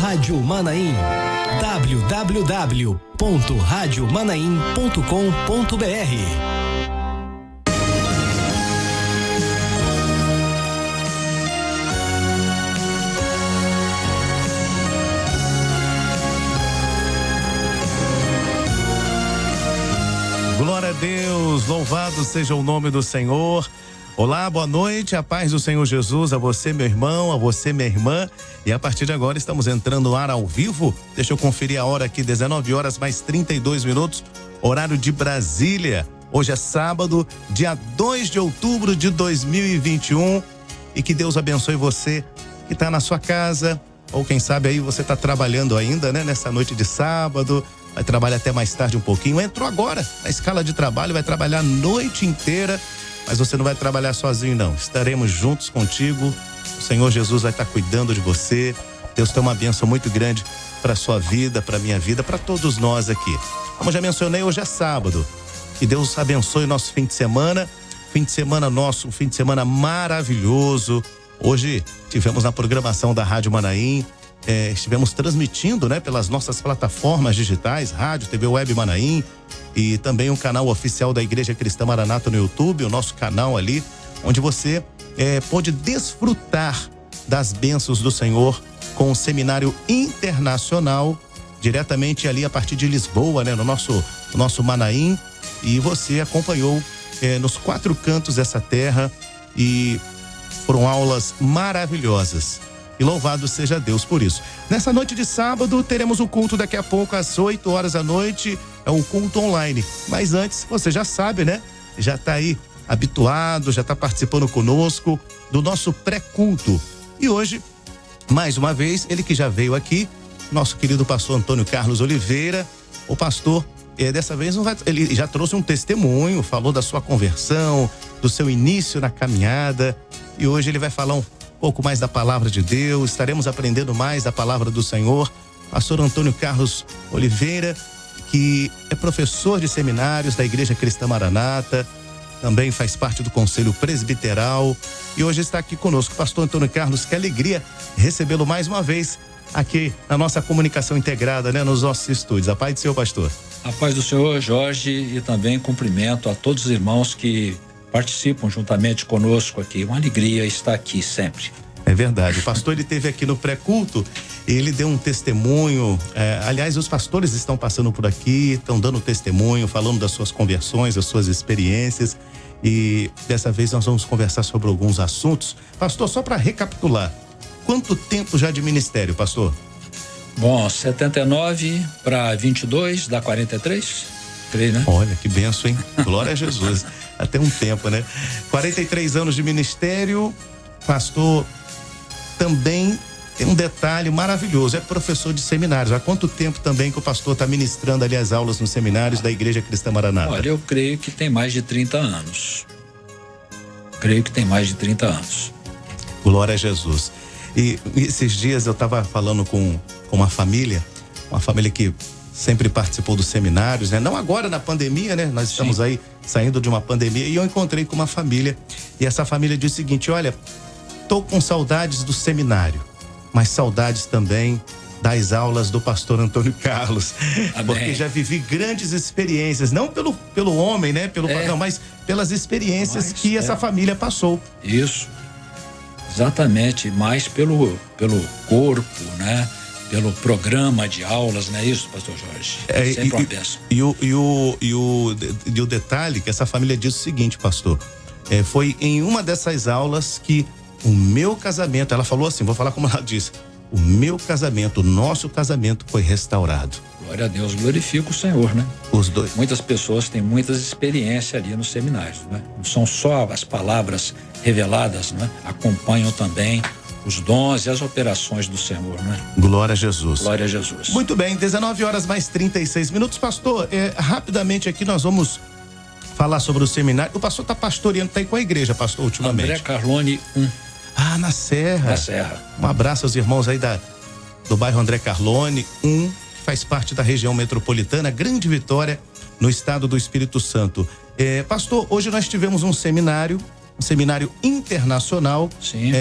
Rádio Manaim. www.radiomanaim.com.br. Glória a Deus, louvado seja o nome do Senhor. Olá, boa noite, a paz do Senhor Jesus, a você, meu irmão, a você, minha irmã. E a partir de agora estamos entrando no ar ao vivo. Deixa eu conferir a hora aqui, 19 horas mais 32 minutos, horário de Brasília. Hoje é sábado, dia 2 de outubro de 2021. E que Deus abençoe você que está na sua casa, ou quem sabe aí você está trabalhando ainda, né? Nessa noite de sábado. Vai trabalhar até mais tarde um pouquinho. Entrou agora na escala de trabalho, vai trabalhar a noite inteira. Mas você não vai trabalhar sozinho, não. Estaremos juntos contigo. O Senhor Jesus vai estar cuidando de você. Deus tem uma bênção muito grande para a sua vida, para a minha vida, para todos nós aqui. Como já mencionei, hoje é sábado. Que Deus abençoe o nosso fim de semana. Fim de semana nosso, um fim de semana maravilhoso. Hoje tivemos na programação da Rádio Manaim. Estivemos transmitindo, né, pelas nossas plataformas digitais, rádio, TV Web Manaim, e também um canal oficial da Igreja Cristã Maranata no YouTube, o nosso canal ali, onde você pode desfrutar das bênçãos do Senhor com o seminário internacional, diretamente ali a partir de Lisboa, né, no nosso Manaim, e você acompanhou nos 4 cantos dessa terra, e foram aulas maravilhosas. E louvado seja Deus por isso. Nessa noite de sábado, teremos o culto daqui a pouco, às 8 horas da noite. É um culto online. Mas antes, você já sabe, né? Já está aí habituado, já está participando conosco do nosso pré-culto. E hoje, mais uma vez, ele que já veio aqui, nosso querido pastor Antônio Carlos Oliveira. O pastor, dessa vez, ele já trouxe um testemunho, falou da sua conversão, do seu início na caminhada. E hoje ele vai falar um pouco mais da palavra de Deus, estaremos aprendendo mais da palavra do Senhor. Pastor Antônio Carlos Oliveira, que é professor de seminários da Igreja Cristã Maranata, também faz parte do Conselho Presbiteral e hoje está aqui conosco. Pastor Antônio Carlos, que alegria recebê-lo mais uma vez aqui na nossa comunicação integrada, né, nos nossos estúdios. A paz do Senhor, pastor. A paz do Senhor, Jorge, e também cumprimento a todos os irmãos que participam juntamente conosco aqui. Uma alegria estar aqui sempre. É verdade. O pastor, ele esteve aqui no pré-culto, ele deu um testemunho. Aliás, os pastores estão passando por aqui, estão dando testemunho, falando das suas conversões, das suas experiências. E dessa vez nós vamos conversar sobre alguns assuntos. Pastor, só para recapitular, quanto tempo já de ministério, pastor? Bom, 79 para 22 dá 43. Creio, né? Olha, que benção, hein? Glória a Jesus. Até um tempo, né? 43 anos de ministério. Pastor, também tem um detalhe maravilhoso, é professor de seminários. Há quanto tempo também que o pastor está ministrando ali as aulas nos seminários da Igreja Cristã Maranata? Olha, eu creio que tem mais de 30 anos. Creio que tem mais de 30 anos. Glória a Jesus. E esses dias eu estava falando com uma família que sempre participou dos seminários, né? Não agora na pandemia, né? Nós estamos aí saindo de uma pandemia e eu encontrei com uma família e essa família disse o seguinte: olha, tô com saudades do seminário, mas saudades também das aulas do pastor Antônio Carlos. Amém. Porque já vivi grandes experiências, não pelo homem, né? Não, mas pelas experiências que essa família passou. Isso, exatamente, mais pelo corpo, né? Pelo programa de aulas, não é isso, pastor Jorge? Sempre uma bênção. E o detalhe que essa família diz o seguinte, pastor, foi em uma dessas aulas que o meu casamento, ela falou assim, vou falar como ela disse, o meu casamento, o nosso casamento foi restaurado. Glória a Deus, glorifica o Senhor, né? Os dois. Muitas pessoas têm muitas experiências ali nos seminários, né? Não são só as palavras reveladas, né? Acompanham também os dons e as operações do Senhor, né? Glória a Jesus. Glória a Jesus. Muito bem, 19 horas mais 36 minutos. Pastor, rapidamente aqui nós vamos falar sobre o seminário. O pastor está pastoreando, está aí com a igreja, pastor, ultimamente. André Carlone 1. Ah, na Serra. Na Serra. Um abraço aos irmãos aí do bairro André Carlone 1, que faz parte da região metropolitana, Grande Vitória, no estado do Espírito Santo. Pastor, hoje nós tivemos um seminário internacional. Sim.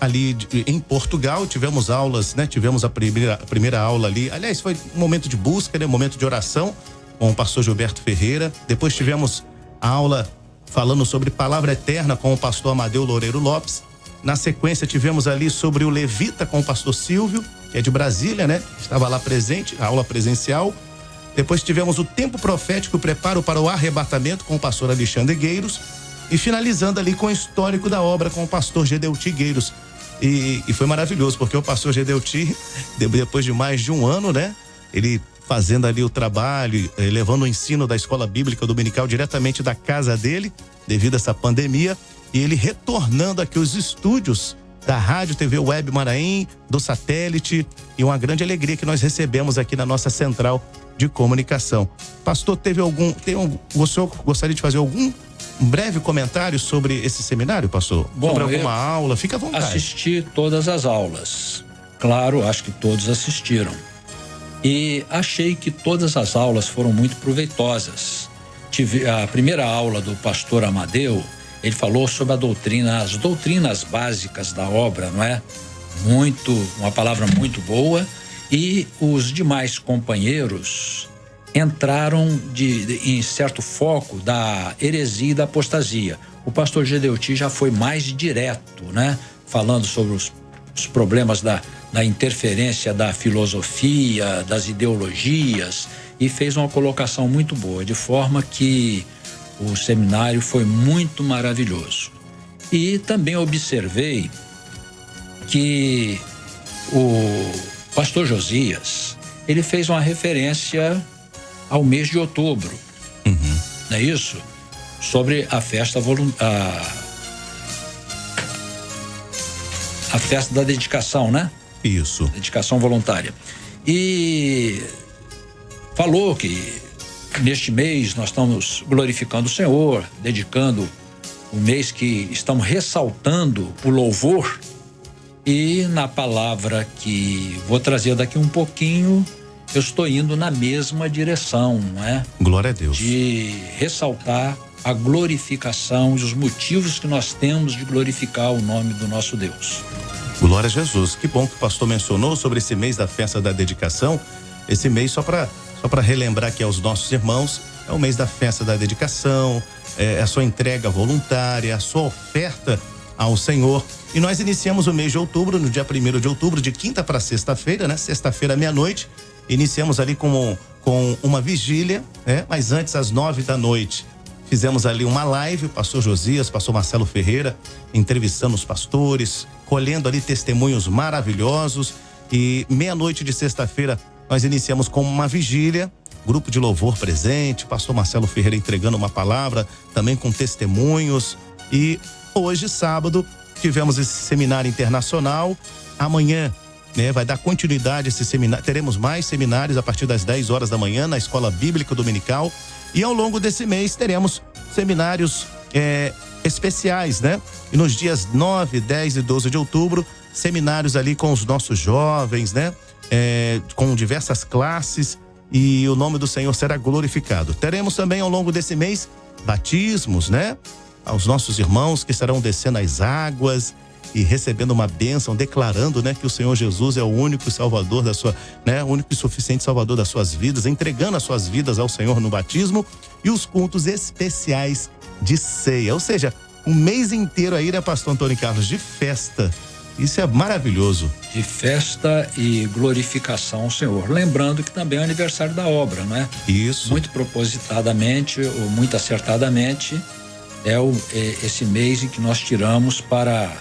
ali em Portugal, tivemos aulas, né? Tivemos a primeira aula ali. Aliás, foi um momento de busca, né? Um momento de oração com o pastor Gilberto Ferreira. Depois tivemos a aula falando sobre palavra eterna com o pastor Amadeu Loureiro Lopes. Na sequência, tivemos ali sobre o Levita com o pastor Silvio, que é de Brasília, né? Estava lá presente, a aula presencial. Depois tivemos o tempo profético, o preparo para o arrebatamento com o pastor Alexandre Gueiros. E finalizando ali com o histórico da obra com o pastor Gedeuti Gueiros. E foi maravilhoso, porque o pastor Gedeuti, depois de mais de um ano, né? Ele fazendo ali o trabalho, levando o ensino da escola bíblica dominical diretamente da casa dele, devido a essa pandemia, e ele retornando aqui os estúdios da Rádio TV Web Maraim, do satélite, e uma grande alegria que nós recebemos aqui na nossa central de comunicação. Pastor, o senhor gostaria de fazer um breve comentário sobre esse seminário, pastor? Bom, sobre alguma aula? Fica à vontade. Assisti todas as aulas. Claro, acho que todos assistiram. E achei que todas as aulas foram muito proveitosas. Tive a primeira aula do pastor Amadeu, ele falou sobre as doutrinas básicas da obra, não é? Uma palavra muito boa. E os demais companheiros entraram em certo foco da heresia e da apostasia. O pastor Gedeuti já foi mais direto, né? Falando sobre os problemas da interferência da filosofia, das ideologias, e fez uma colocação muito boa, de forma que o seminário foi muito maravilhoso. E também observei que o pastor Josias, ele fez uma referência ao mês de outubro, não é isso? Sobre a festa a festa da dedicação, né? Isso. Dedicação voluntária. E falou que neste mês nós estamos glorificando o Senhor, dedicando o mês que estamos ressaltando o louvor. E na palavra que vou trazer daqui um pouquinho, eu estou indo na mesma direção, não é? Glória a Deus. De ressaltar a glorificação e os motivos que nós temos de glorificar o nome do nosso Deus. Glória a Jesus. Que bom que o pastor mencionou sobre esse mês da festa da dedicação. Esse mês, só para relembrar aqui aos nossos irmãos, é o mês da festa da dedicação, é a sua entrega voluntária, a sua oferta ao Senhor. E nós iniciamos o mês de outubro, no dia 1º de outubro, de quinta para sexta-feira, né? Sexta-feira, meia-noite. Iniciamos ali com uma vigília, né? Mas antes, às 9 da noite, fizemos ali uma live, o pastor Josias, pastor Marcelo Ferreira, entrevistando os pastores, colhendo ali testemunhos maravilhosos. E meia-noite de sexta-feira, nós iniciamos com uma vigília, grupo de louvor presente, pastor Marcelo Ferreira entregando uma palavra, também com testemunhos. E hoje, sábado, tivemos esse seminário internacional. Amanhã, né, vai dar continuidade a esse seminário. Teremos mais seminários a partir das 10 horas da manhã na Escola Bíblica Dominical. E ao longo desse mês teremos seminários especiais, né? E nos dias 9, 10 e 12 de outubro, seminários ali com os nossos jovens, né? Com diversas classes, e o nome do Senhor será glorificado. Teremos também ao longo desse mês batismos, né? Aos nossos irmãos que estarão descendo as águas e recebendo uma bênção, declarando, né, que o Senhor Jesus é o único Salvador o único e suficiente Salvador das suas vidas, entregando as suas vidas ao Senhor no batismo, e os cultos especiais de ceia. Ou seja, um mês inteiro aí, né, pastor Antônio Carlos, de festa. Isso é maravilhoso. De festa e glorificação ao Senhor. Lembrando que também é o aniversário da obra, não é? Isso. Muito propositadamente ou muito acertadamente, esse mês em que nós tiramos para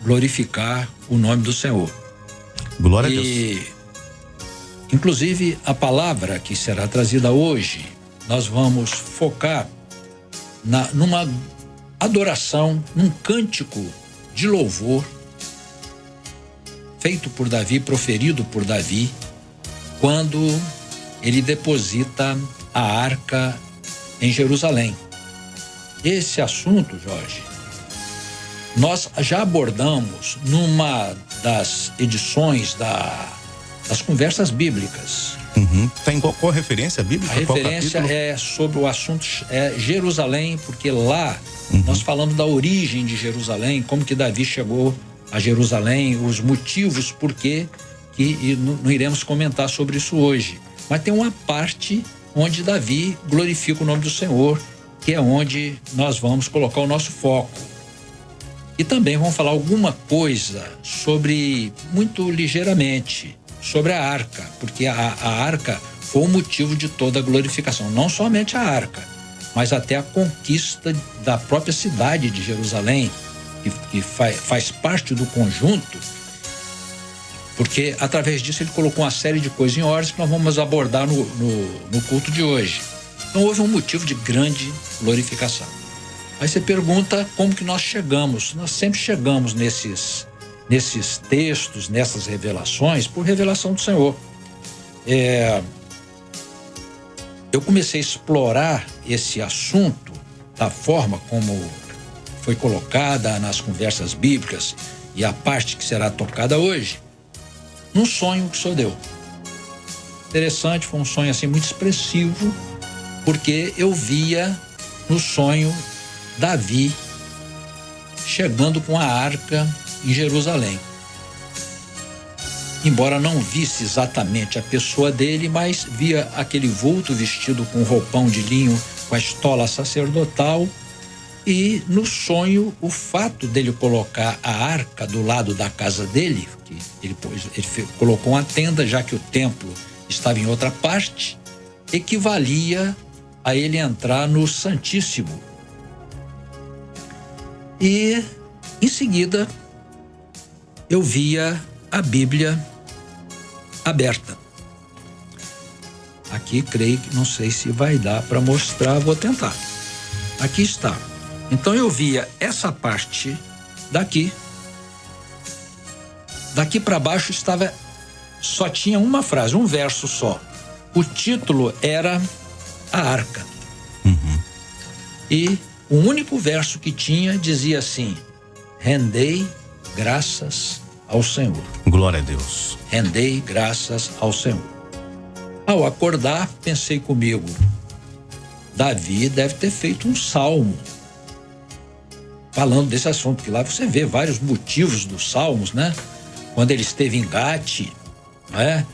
glorificar o nome do Senhor. Glória a Deus. Inclusive, a palavra que será trazida hoje, nós vamos focar numa adoração, num cântico de louvor feito por Davi, proferido por Davi, quando ele deposita a arca em Jerusalém. Esse assunto, Jorge, nós já abordamos numa das edições das conversas bíblicas. Tem qual referência bíblica? A referência é sobre o assunto Jerusalém, porque lá nós falamos da origem de Jerusalém, como que Davi chegou a Jerusalém, os motivos por que e não iremos comentar sobre isso hoje. Mas tem uma parte onde Davi glorifica o nome do Senhor, que é onde nós vamos colocar o nosso foco. E também vamos falar alguma coisa sobre, muito ligeiramente, sobre a arca, porque a arca foi o motivo de toda a glorificação. Não somente a arca, mas até a conquista da própria cidade de Jerusalém, que faz parte do conjunto, porque através disso ele colocou uma série de coisas em ordem que nós vamos abordar no culto de hoje. Então houve um motivo de grande glorificação. Aí você pergunta como que nós chegamos. Nós sempre chegamos nesses textos, nessas revelações, por revelação do Senhor. Eu comecei a explorar esse assunto da forma como foi colocada nas conversas bíblicas e a parte que será tocada hoje, num sonho que o Senhor deu. Interessante, foi um sonho assim muito expressivo, porque eu via no sonho Davi chegando com a arca em Jerusalém. Embora não visse exatamente a pessoa dele, mas via aquele vulto vestido com roupão de linho, com a estola sacerdotal. E no sonho, o fato dele colocar a arca do lado da casa dele, que ele colocou uma tenda, já que o templo estava em outra parte, equivalia a ele entrar no Santíssimo. E em seguida eu via a Bíblia aberta. Aqui creio que não sei se vai dar para mostrar, vou tentar. Aqui está. Então eu via essa parte daqui. Daqui para baixo só tinha uma frase, um verso só. O título era a arca. E o único verso que tinha dizia assim: rendei graças ao Senhor. Glória a Deus. Rendei graças ao Senhor. Ao acordar, pensei comigo, Davi deve ter feito um salmo falando desse assunto, porque lá você vê vários motivos dos salmos, né? Quando ele esteve em Gate, né?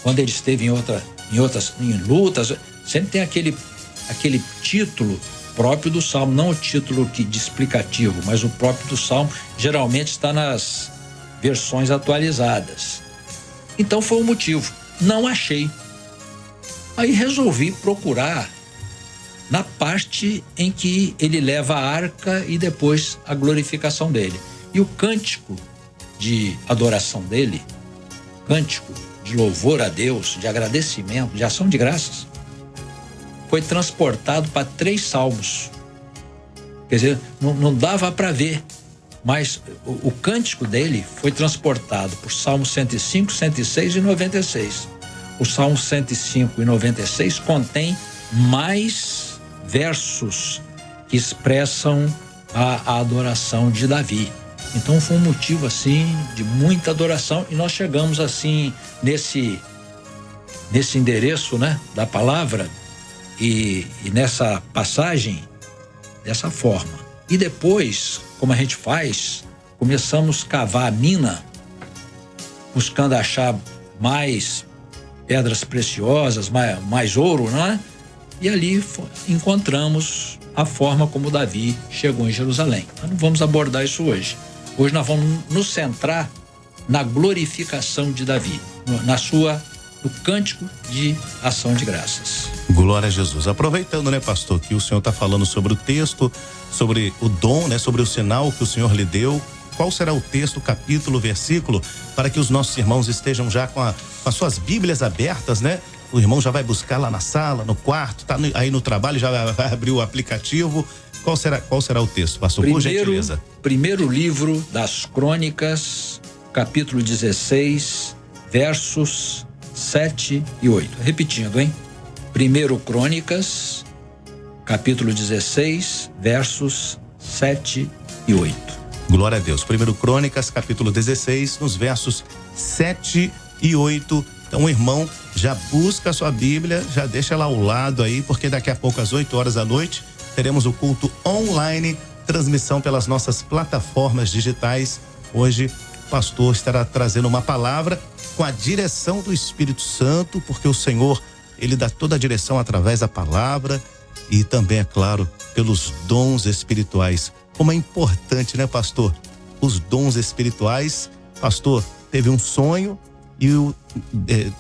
Quando ele esteve em lutas, sempre tem aquele título próprio do salmo, não o título de explicativo, mas o próprio do salmo, geralmente está nas versões atualizadas. Então foi o motivo, não achei. Aí resolvi procurar na parte em que ele leva a arca e depois a glorificação dele. E o cântico de adoração dele, cântico de louvor a Deus, de agradecimento, de ação de graças, foi transportado para 3 salmos. Quer dizer, não dava para ver, mas o cântico dele foi transportado por Salmo 105, 106 e 96. O Salmo 105 e 96 contém mais versos que expressam a adoração de Davi. Então foi um motivo assim de muita adoração, e nós chegamos assim nesse endereço, né, da palavra e nessa passagem dessa forma. E depois, como a gente faz, começamos a cavar a mina, buscando achar mais pedras preciosas, mais ouro, não é? E ali encontramos a forma como Davi chegou em Jerusalém. Mas não vamos abordar isso hoje. Hoje nós vamos nos centrar na glorificação de Davi, no cântico de ação de graças. Glória a Jesus. Aproveitando, né, pastor, que o senhor está falando sobre o texto, sobre o dom, né, sobre o sinal que o senhor lhe deu. Qual será o texto, capítulo, versículo, para que os nossos irmãos estejam já com as suas Bíblias abertas, né? O irmão já vai buscar lá na sala, no quarto, tá aí no trabalho, já vai abrir o aplicativo. Qual será o texto, pastor? Por gentileza. Primeiro livro das Crônicas, capítulo 16, versos 7 e 8. Repetindo, hein? Primeiro Crônicas, capítulo 16, versos 7 e 8. Glória a Deus. Primeiro Crônicas, capítulo 16, nos versos 7 e 8. Então o irmão já busca a sua Bíblia, já deixa ela ao lado aí, porque daqui a pouco às 8 horas da noite teremos o culto online, transmissão pelas nossas plataformas digitais Hoje o pastor estará trazendo uma palavra com a direção do Espírito Santo, porque o Senhor, ele dá toda a direção através da palavra e também, é claro, pelos dons espirituais. Como é importante, né, pastor? Os dons espirituais. Pastor, teve um sonho e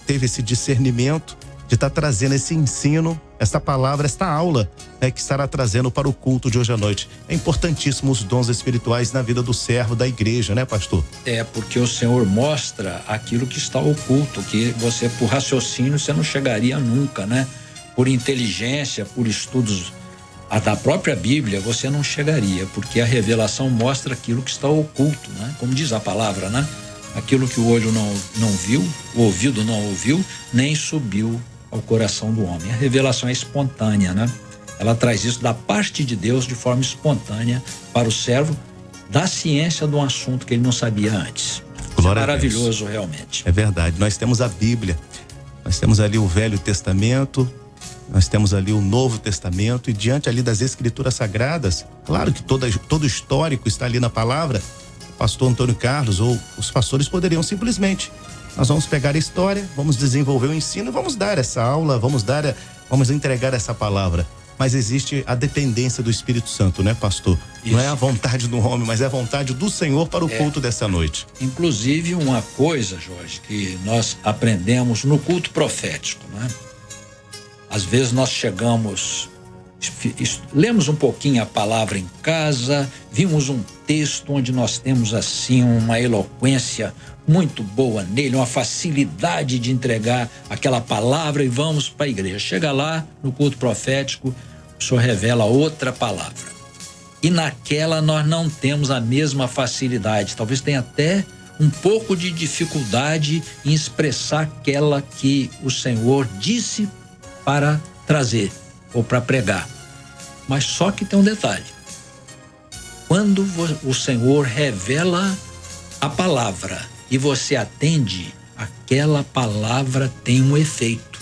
teve esse discernimento de estar trazendo esse ensino, esta palavra, esta aula, né, que estará trazendo para o culto de hoje à noite. É importantíssimo os dons espirituais na vida do servo da igreja, né, pastor? É, porque o Senhor mostra aquilo que está oculto, que você, por raciocínio, você não chegaria nunca, né? Por inteligência, por estudos da própria Bíblia, você não chegaria, porque a revelação mostra aquilo que está oculto, né? Como diz a palavra, né? Aquilo que o olho não viu, o ouvido não ouviu, nem subiu ao coração do homem. A revelação é espontânea, né? Ela traz isso da parte de Deus de forma espontânea para o servo da ciência de um assunto que ele não sabia antes. Glória é maravilhoso, realmente. É verdade. Nós temos a Bíblia, nós temos ali o Velho Testamento, nós temos ali o Novo Testamento, e diante ali das Escrituras Sagradas, claro que todo histórico está ali na palavra. O pastor Antônio Carlos ou os pastores poderiam simplesmente: nós vamos pegar a história, vamos desenvolver o ensino, vamos dar essa aula, vamos entregar essa palavra. Mas existe a dependência do Espírito Santo, né, pastor? Isso. Não é a vontade do homem, mas é a vontade do Senhor para o culto dessa noite. Inclusive, uma coisa, Jorge, que nós aprendemos no culto profético, né? Às vezes nós chegamos, lemos um pouquinho a palavra em casa, vimos um texto onde nós temos assim uma eloquência muito boa nele, uma facilidade de entregar aquela palavra, e vamos para a igreja. Chega lá no culto profético, o Senhor revela outra palavra. E naquela nós não temos a mesma facilidade, talvez tenha até um pouco de dificuldade em expressar aquela que o Senhor disse para trazer ou para pregar. Mas só que tem um detalhe: quando o Senhor revela a palavra e você atende, aquela palavra tem um efeito,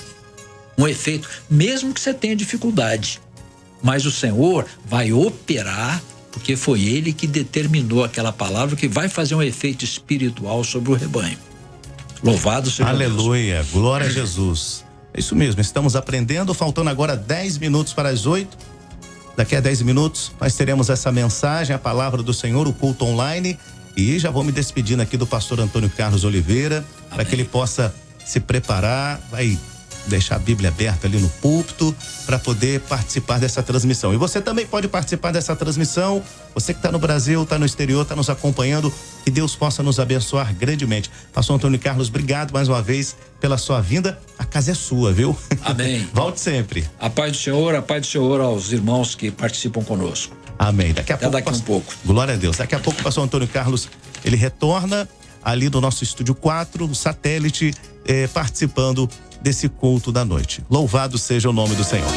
mesmo que você tenha dificuldade, mas o Senhor vai operar, porque foi Ele que determinou aquela palavra que vai fazer um efeito espiritual sobre o rebanho. Louvado seja Deus. Aleluia, glória a Jesus. É isso mesmo, estamos aprendendo, faltando agora 10 minutos para as 8. Daqui a 10 minutos nós teremos essa mensagem, a palavra do Senhor, o culto online. E já vou me despedindo aqui do pastor Antônio Carlos Oliveira, para que ele possa se preparar, vai deixar a Bíblia aberta ali no púlpito para poder participar dessa transmissão. E você também pode participar dessa transmissão, você que está no Brasil, está no exterior, está nos acompanhando, que Deus possa nos abençoar grandemente. Pastor Antônio Carlos, obrigado mais uma vez pela sua vinda, a casa é sua, viu? Amém. Volte sempre. A paz do Senhor aos irmãos que participam conosco. Amém. Daqui a um pouco. Glória a Deus. Daqui a pouco o pastor Antônio Carlos, ele retorna ali do nosso estúdio 4, o satélite, participando desse culto da noite. Louvado seja o nome do Senhor.